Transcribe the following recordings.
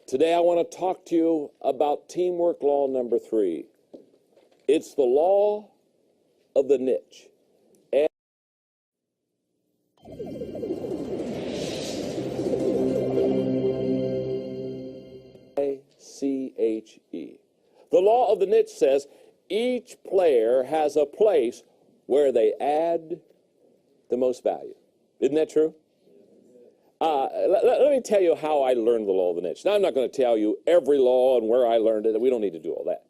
Today I want to talk to you about teamwork law number 3. It's the law of the niche. I-C-H-E. The law of the niche says each player has a place where they add the most value. Isn't that true? Let me tell you how I learned the law of the niche. Now, I'm not going to tell you every law and where I learned it. We don't need to do all that.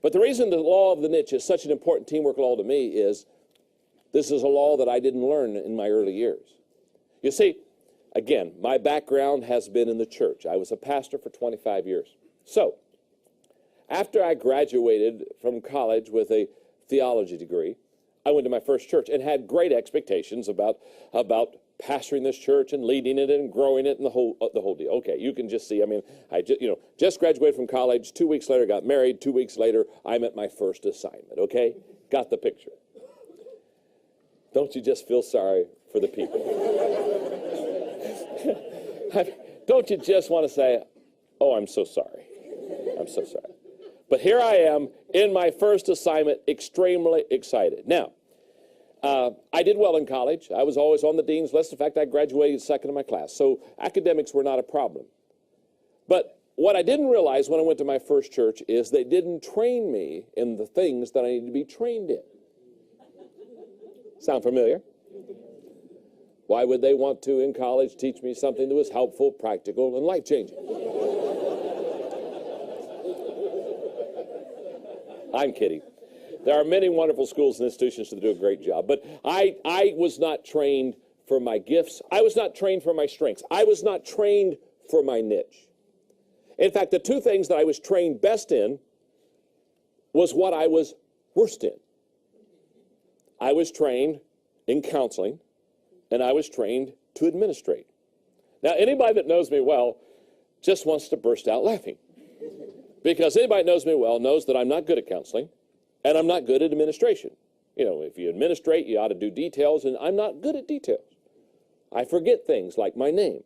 But the reason the law of the niche is such an important teamwork law to me is this is a law that I didn't learn in my early years. You see, again, my background has been in the church. I was a pastor for 25 years. So, after I graduated from college with a theology degree, I went to my first church and had great expectations about pastoring this church and leading it and growing it and the whole deal. Okay, you can just see, I mean, I just graduated from college, 2 weeks later got married, 2 weeks later I'm at my first assignment, okay? Got the picture. Don't you just feel sorry for the people? Don't you just want to say, oh, I'm so sorry. I'm so sorry. But here I am in my first assignment, extremely excited. Now, I did well in college. I was always on the dean's list. In fact, I graduated second in my class. So academics were not a problem. But what I didn't realize when I went to my first church is they didn't train me in the things that I needed to be trained in. Sound familiar? Why would they want to, in college, teach me something that was helpful, practical, and life-changing? I'm kidding. There are many wonderful schools and institutions that do a great job, but I was not trained for my gifts. I was not trained for my strengths. I was not trained for my niche. In fact, the two things that I was trained best in was what I was worst in. I was trained in counseling, and I was trained to administrate. Now, anybody that knows me well just wants to burst out laughing, because anybody that knows me well knows that I'm not good at counseling, and I'm not good at administration. You know, if you administrate, you ought to do details, and I'm not good at details. I forget things like my name.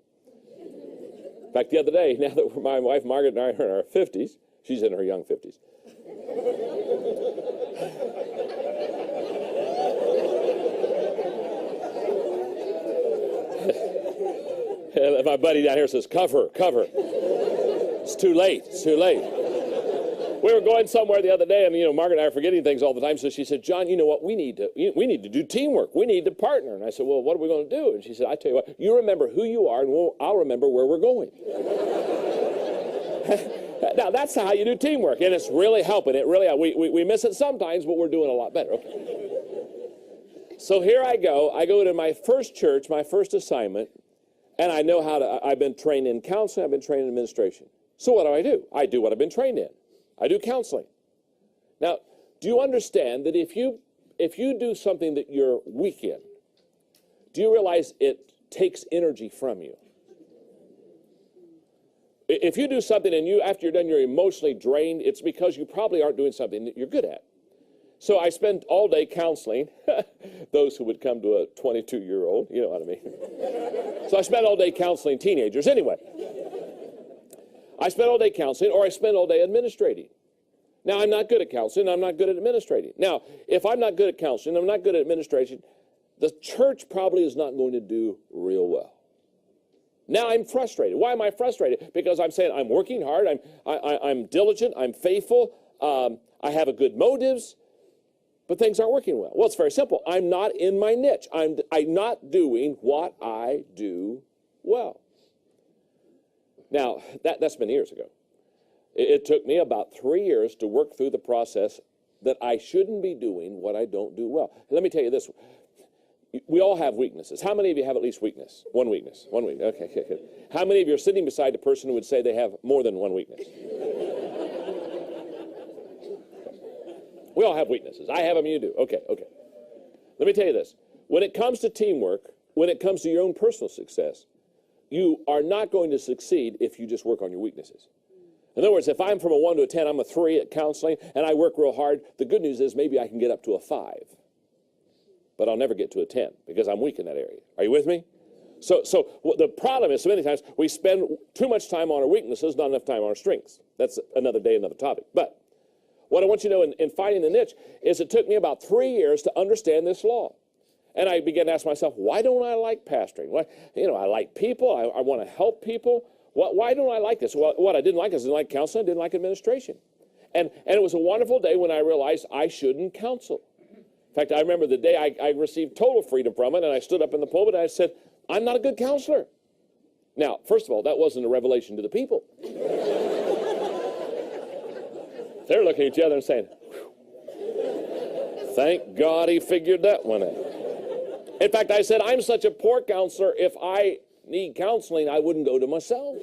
In fact, the other day, now that my wife Margaret and I are in our 50s, she's in her young 50s. And my buddy down here says, cover. It's too late, it's too late. We were going somewhere the other day, and Margaret and I are forgetting things all the time. So she said, "John, you know what? We need to do teamwork. We need to partner." And I said, "Well, what are we going to do?" And she said, "I tell you what. You remember who you are, and I'll remember where we're going." Now that's how you do teamwork, and it's really helping. It really we miss it sometimes, but we're doing a lot better. Okay. So here I go. I go to my first church, my first assignment, and I know how to. I've been trained in counseling. I've been trained in administration. So what do? I do what I've been trained in. I do counseling. Now, do you understand that if you do something that you're weak in, do you realize it takes energy from you? If you do something and after you're done, you're emotionally drained, it's because you probably aren't doing something that you're good at. So I spend all day counseling those who would come to a 22-year-old, you know what I mean. So I spend all day counseling teenagers. Anyway, I spend all day counseling, or I spend all day administrating. Now, I'm not good at counseling, I'm not good at administrating. Now, if I'm not good at counseling, I'm not good at administration, the church probably is not going to do real well. Now I'm frustrated. Why am I frustrated? Because I'm saying I'm working hard, I'm diligent, I'm faithful, I have a good motives, but things aren't working well. Well, it's very simple. I'm not in my niche. I'm not doing what I do well. Now, that's been years ago. It took me about 3 years to work through the process that I shouldn't be doing what I don't do well. Let me tell you this. We all have weaknesses. How many of you have at least weakness? One weakness. One weakness. Okay, good. How many of you are sitting beside a person who would say they have more than one weakness? We all have weaknesses. I have them, you do. Okay. Let me tell you this. When it comes to teamwork, when it comes to your own personal success, you are not going to succeed if you just work on your weaknesses. In other words, if I'm from a 1 to a 10, I'm a 3 at counseling, and I work real hard, the good news is maybe I can get up to a 5. But I'll never get to a 10 because I'm weak in that area. Are you with me? So the problem is, so many times, we spend too much time on our weaknesses, not enough time on our strengths. That's another day, another topic. But what I want you to know in finding the niche is it took me about 3 years to understand this law. And I began to ask myself, why don't I like pastoring? Why, I like people. I want to help people. Why don't I like this? Well, what I didn't like is I didn't like counseling. I didn't like administration. And it was a wonderful day when I realized I shouldn't counsel. In fact, I remember the day I received total freedom from it, and I stood up in the pulpit and I said, I'm not a good counselor. Now, first of all, that wasn't a revelation to the people. They're looking at each other and saying, thank God he figured that one out. In fact, I said, I'm such a poor counselor, if I need counseling, I wouldn't go to myself.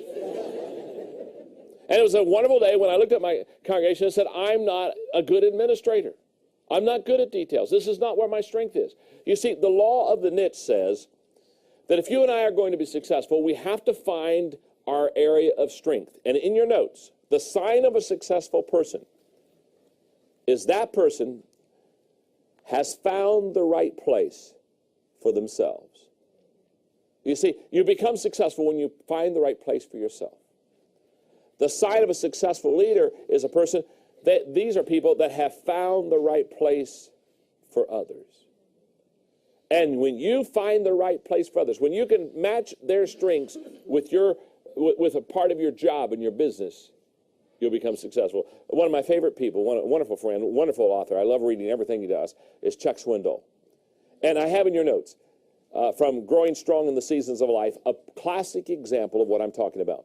And it was a wonderful day when I looked at my congregation and said, I'm not a good administrator. I'm not good at details. This is not where my strength is. You see, the law of the niche says that if you and I are going to be successful, we have to find our area of strength. And in your notes, the sign of a successful person is that person has found the right place for themselves. You see, you become successful when you find the right place for yourself. The sign of a successful leader is a person that these are people that have found the right place for others. And when you find the right place for others, when you can match their strengths with a part of your job and your business, you'll become successful. One of my favorite people, a wonderful friend, wonderful author, I love reading everything he does, is Chuck Swindoll. And I have in your notes, from Growing Strong in the Seasons of Life, a classic example of what I'm talking about.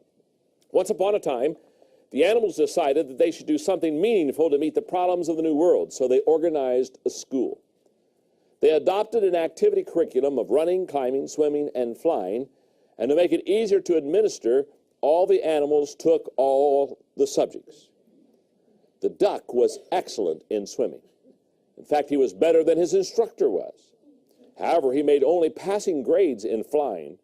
Once upon a time, the animals decided that they should do something meaningful to meet the problems of the new world, so they organized a school. They adopted an activity curriculum of running, climbing, swimming, and flying, and to make it easier to administer, all the animals took all the subjects. The duck was excellent in swimming. In fact, he was better than his instructor was. However, he made only passing grades in flying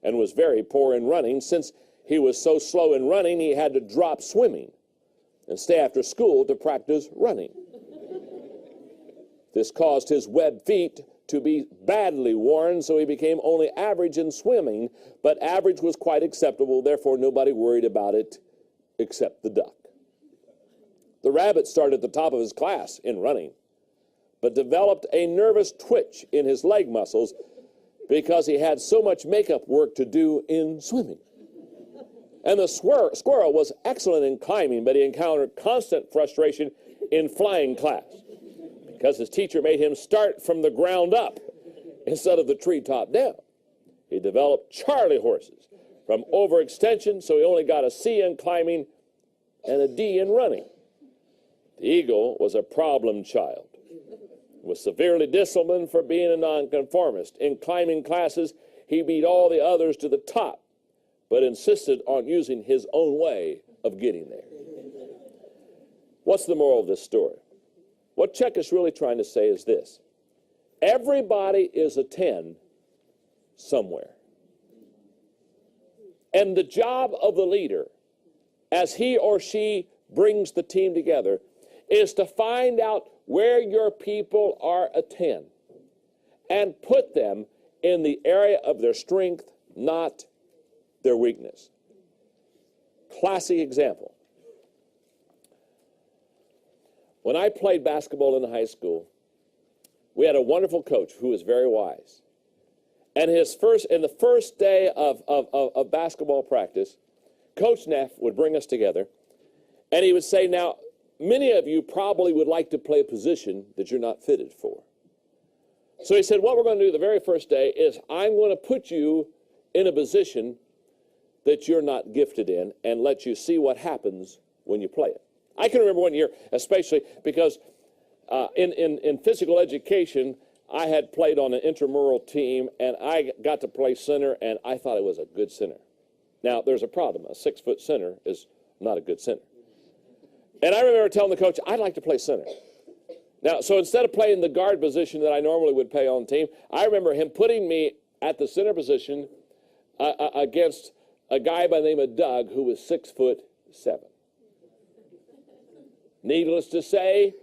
and was very poor in running. Since he was so slow in running, he had to drop swimming and stay after school to practice running. This caused his webbed feet to be badly worn, so he became only average in swimming, but average was quite acceptable, therefore nobody worried about it except the duck. The rabbit started at the top of his class in running, but developed a nervous twitch in his leg muscles because he had so much makeup work to do in swimming. And the squirrel was excellent in climbing, but he encountered constant frustration in flying class because his teacher made him start from the ground up instead of the treetop down. He developed Charlie horses from overextension, so he only got a C in climbing and a D in running. The eagle was a problem child. He was severely disciplined for being a nonconformist. In climbing classes, he beat all the others to the top, but insisted on using his own way of getting there. What's the moral of this story? What Chuck is really trying to say is this: everybody is a 10 somewhere. And the job of the leader, as he or she brings the team together, is to find out where your people are a 10 and put them in the area of their strength, not their weakness. Classic example. When I played basketball in high school, we had a wonderful coach who was very wise. And the first day of basketball practice, Coach Neff would bring us together, and he would say, now, many of you probably would like to play a position that you're not fitted for. So he said, what we're going to do the very first day is I'm going to put you in a position that you're not gifted in and let you see what happens when you play it. I can remember one year, especially because in physical education, I had played on an intramural team, and I got to play center, and I thought I was a good center. Now, there's a problem. A 6-foot center is not a good center. And I remember telling the coach, I'd like to play center. Now, so instead of playing the guard position that I normally would play on the team, I remember him putting me at the center position against a guy by the name of Doug, who was 6'7". Needless to say,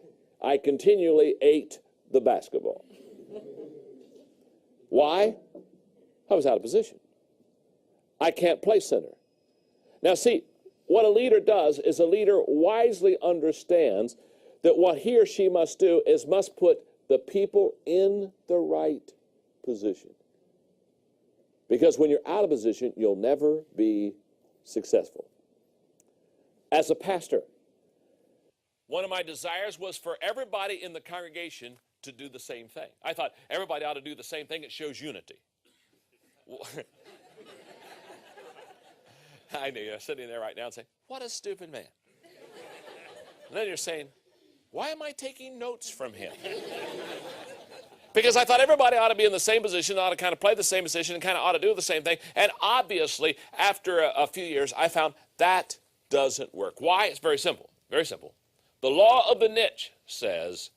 I continually ate the basketball. Why? I was out of position. I can't play center. Now see, what a leader does is a leader wisely understands that what he or she must do is must put the people in the right position. Because when you're out of position, you'll never be successful. As a pastor, one of my desires was for everybody in the congregation to do the same thing. I thought everybody ought to do the same thing. It shows unity. I know you're sitting there right now and saying, what a stupid man. And then you're saying, why am I taking notes from him? Because I thought everybody ought to be in the same position, ought to kind of play the same position, and kind of ought to do the same thing. And obviously, after a few years, I found that doesn't work. Why? It's very simple. Very simple. The law of the niche says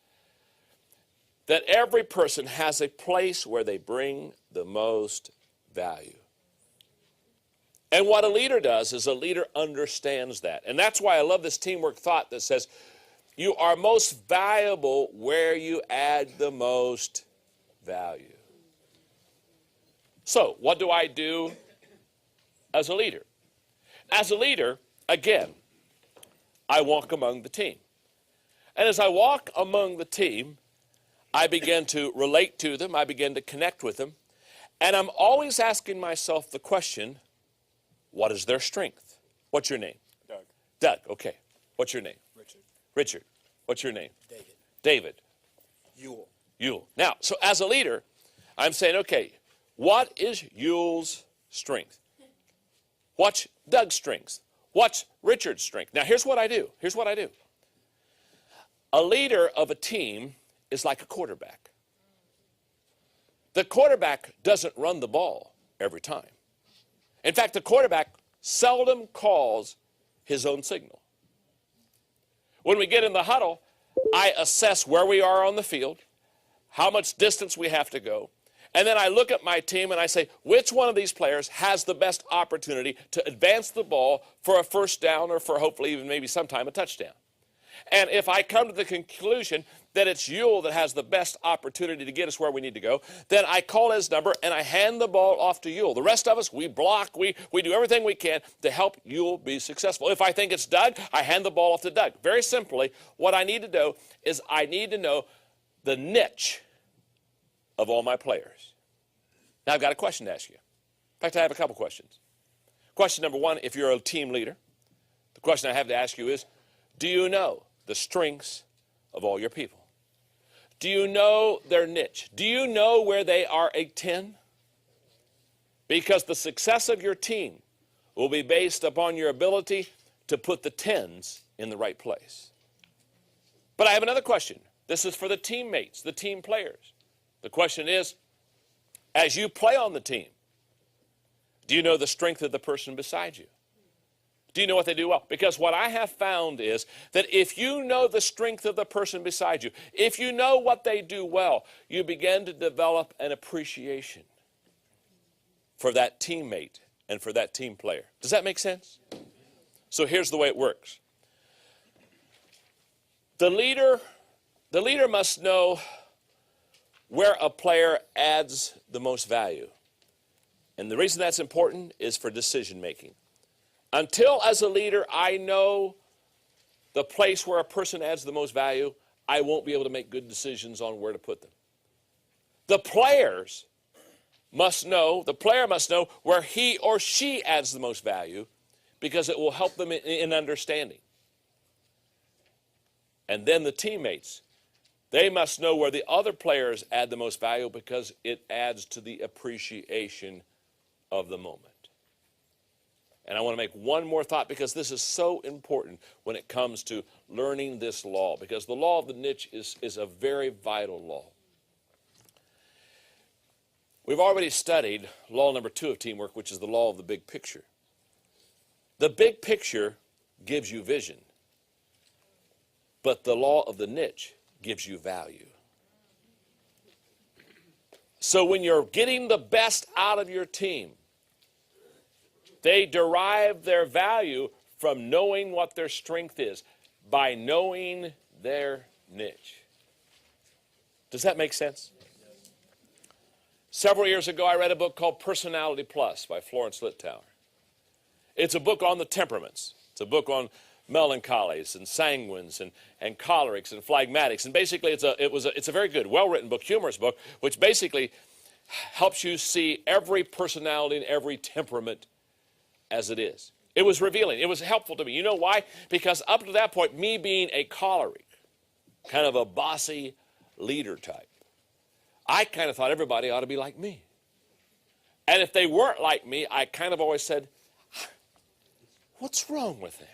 that every person has a place where they bring the most value. And what a leader does is a leader understands that. And that's why I love this teamwork thought that says, you are most valuable where you add the most value. So, what do I do as a leader? As a leader, again, I walk among the team. And as I walk among the team, I begin to relate to them, I begin to connect with them, and I'm always asking myself the question, what is their strength? What's your name? Doug. Doug, okay. What's your name? Richard. Richard. What's your name? David. David. Yule. Yule. Now, so as a leader, I'm saying, okay, what is Yule's strength? What's Doug's strength? What's Richard's strength? Now, here's what I do. Here's what I do. A leader of a team is like a quarterback. The quarterback doesn't run the ball every time. In fact, the quarterback seldom calls his own signal. When we get in the huddle, I assess where we are on the field, how much distance we have to go, and then I look at my team and I say, which one of these players has the best opportunity to advance the ball for a first down or for hopefully even maybe sometime a touchdown? And if I come to the conclusion that it's Yule that has the best opportunity to get us where we need to go, then I call his number and I hand the ball off to Yule. The rest of us, we block, we do everything we can to help Yule be successful. If I think it's Doug, I hand the ball off to Doug. Very simply, what I need to do is I need to know the niche of all my players. Now I've got a question to ask you. In fact, I have a couple questions. Question number one, if you're a team leader, the question I have to ask you is, do you know the strengths of all your people? Do you know their niche? Do you know where they are a 10? Because the success of your team will be based upon your ability to put the 10s in the right place. But I have another question. This is for the teammates, the team players. The question is, as you play on the team, do you know the strength of the person beside you? Do you know what they do well? Because what I have found is that if you know the strength of the person beside you, if you know what they do well, you begin to develop an appreciation for that teammate and for that team player. Does that make sense? So here's the way it works. The leader must know where a player adds the most value. And the reason that's important is for decision making. Until, as a leader, I know the place where a person adds the most value, I won't be able to make good decisions on where to put them. The player must know where he or she adds the most value because it will help them in understanding. And then the teammates, they must know where the other players add the most value because it adds to the appreciation of the moment. And I want to make one more thought because this is so important when it comes to learning this law, because the law of the niche is a very vital law. We've already studied law number 2 of teamwork, which is the law of the big picture. The big picture gives you vision, but the law of the niche gives you value. So when you're getting the best out of your team, they derive their value from knowing what their strength is, by knowing their niche. Does that make sense? Several years ago, I read a book called Personality Plus by Florence Littauer. It's a book on the temperaments. It's a book on melancholies and sanguines and cholerics and phlegmatics. And basically, it's a very good, well-written book, humorous book, which basically helps you see every personality and every temperament as it is. It was revealing. It was helpful to me. You know why? Because up to that point, me being a choleric, kind of a bossy leader type, I kind of thought everybody ought to be like me. And if they weren't like me, I kind of always said, what's wrong with them?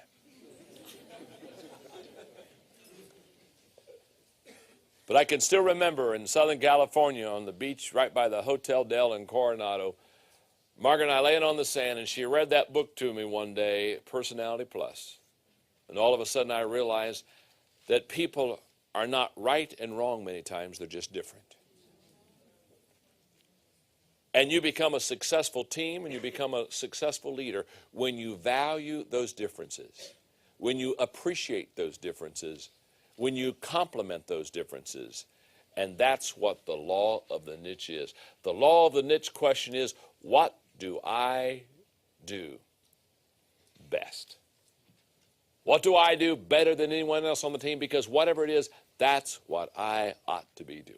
But I can still remember in Southern California on the beach right by the Hotel Del in Coronado, Margaret and I laying on the sand, and she read that book to me one day, Personality Plus. And all of a sudden I realized that people are not right and wrong many times, they're just different. And you become a successful team and you become a successful leader when you value those differences, when you appreciate those differences, when you complement those differences. And that's what the law of the niche is. The law of the niche question is, what do I do best? What do I do better than anyone else on the team? Because whatever it is, that's what I ought to be doing.